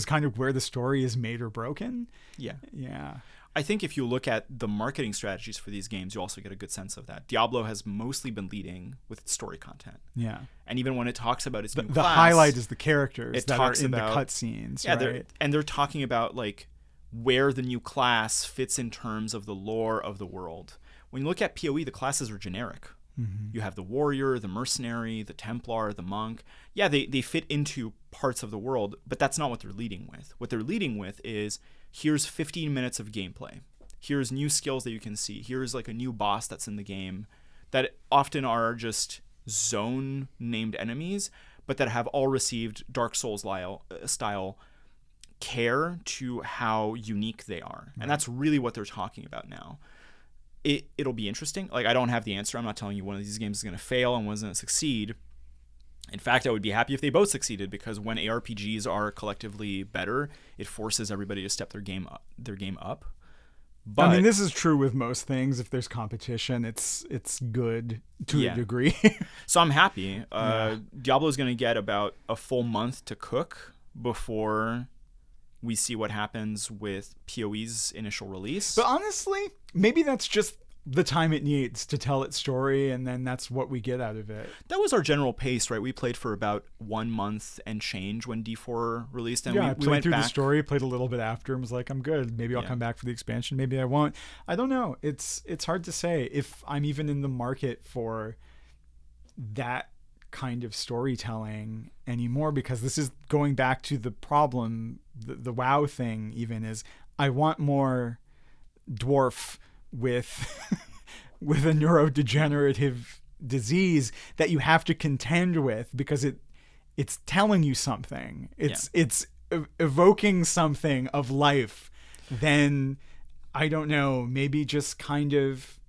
kind of where the story is made or broken? Yeah. Yeah. I think if you look at the marketing strategies for these games, you also get a good sense of that. Diablo has mostly been leading with its story content. Yeah. And even when it talks about its new the class, highlight is the characters that are in about, the cutscenes. Yeah, right? they're talking about like where the new class fits in terms of the lore of the world. When you look at PoE, the classes are generic. Mm-hmm. You have the warrior, the mercenary, the Templar, the monk. Yeah, they fit into parts of the world, but that's not what they're leading with. What they're leading with is, here's 15 minutes of gameplay. Here's new skills that you can see. Here's like a new boss that's in the game that often are just zone named enemies, but that have all received Dark Souls style care to how unique they are. And that's really what they're talking about now. It'll be interesting. Like, I don't have the answer. I'm not telling you one of these games is going to fail and one's going to succeed. In fact, I would be happy if they both succeeded, because when ARPGs are collectively better, it forces everybody to step their game up. But, I mean, this is true with most things. If there's competition, it's good to a degree. So I'm happy. Diablo is going to get about a full month to cook before we see what happens with PoE's initial release. But honestly, maybe that's just the time it needs to tell its story, and then that's what we get out of it. That was our general pace, right? We played for about 1 month and change when D4 released, and I we went through back. The story, played a little bit after, and was like, I'm good. Maybe I'll come back for the expansion. Maybe I won't. I don't know. It's hard to say if I'm even in the market for that kind of storytelling anymore, because this is going back to the problem, the WoW thing even, is I want more dwarf with with a neurodegenerative disease that you have to contend with, because it's telling you something. It's evoking something of life. Then I don't know, maybe just kind of,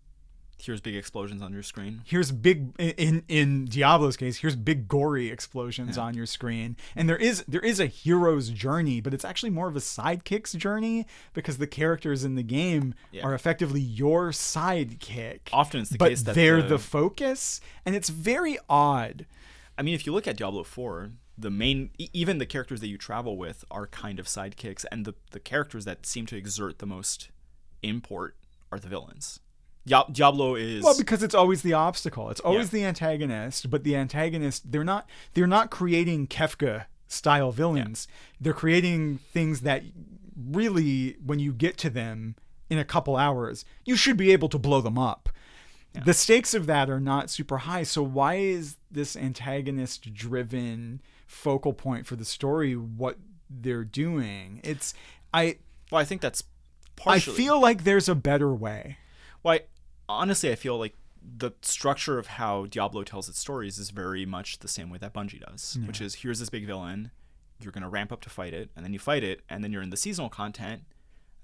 here's big explosions on your screen. Here's big, in Diablo's case, here's big gory explosions on your screen. And there is a hero's journey, but it's actually more of a sidekick's journey, because the characters in the game are effectively your sidekick. Often it's the case that they're the focus, and it's very odd. I mean, if you look at Diablo IV, the main, even the characters that you travel with are kind of sidekicks, and the characters that seem to exert the most import are the villains. Diablo is, well, because it's always the obstacle. It's always the antagonist, but the antagonist, they're not creating Kefka style villains. They're creating things that really, when you get to them in a couple hours, you should be able to blow them up. The stakes of that are not super high. So why is this antagonist driven focal point for the story what they're doing? I think that's partially, I feel like there's a better way. Well, honestly, I feel like the structure of how Diablo tells its stories is very much the same way that Bungie does, which is, here's this big villain, you're going to ramp up to fight it, and then you fight it, and then you're in the seasonal content,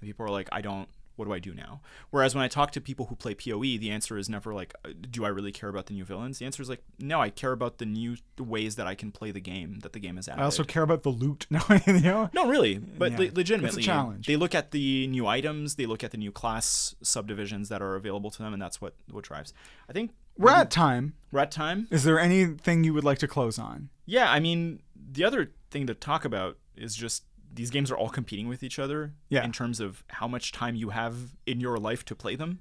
and people are like, what do I do now? Whereas when I talk to people who play PoE, the answer is never like, do I really care about the new villains? The answer is like, no, I care about the ways that I can play the game, that the game has added. I also care about the loot. No, No, really. But legitimately, it's a challenge. They look at the new items, they look at the new class subdivisions that are available to them, and that's what drives. I think we're at time. Is there anything you would like to close on? Yeah, I mean, the other thing to talk about is just, these games are all competing with each other in terms of how much time you have in your life to play them.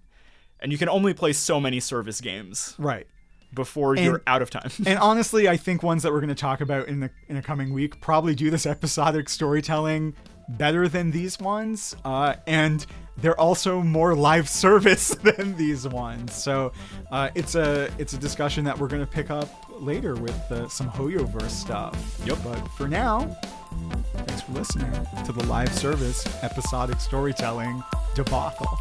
And you can only play so many service games. Right. before you're out of time. And honestly, I think ones that we're going to talk about in a coming week probably do this episodic storytelling better than these ones, and they're also more live service than these ones. So it's a discussion that we're going to pick up later with some Hoyoverse stuff. Yep. But for now, thanks for listening to the live service episodic storytelling debacle.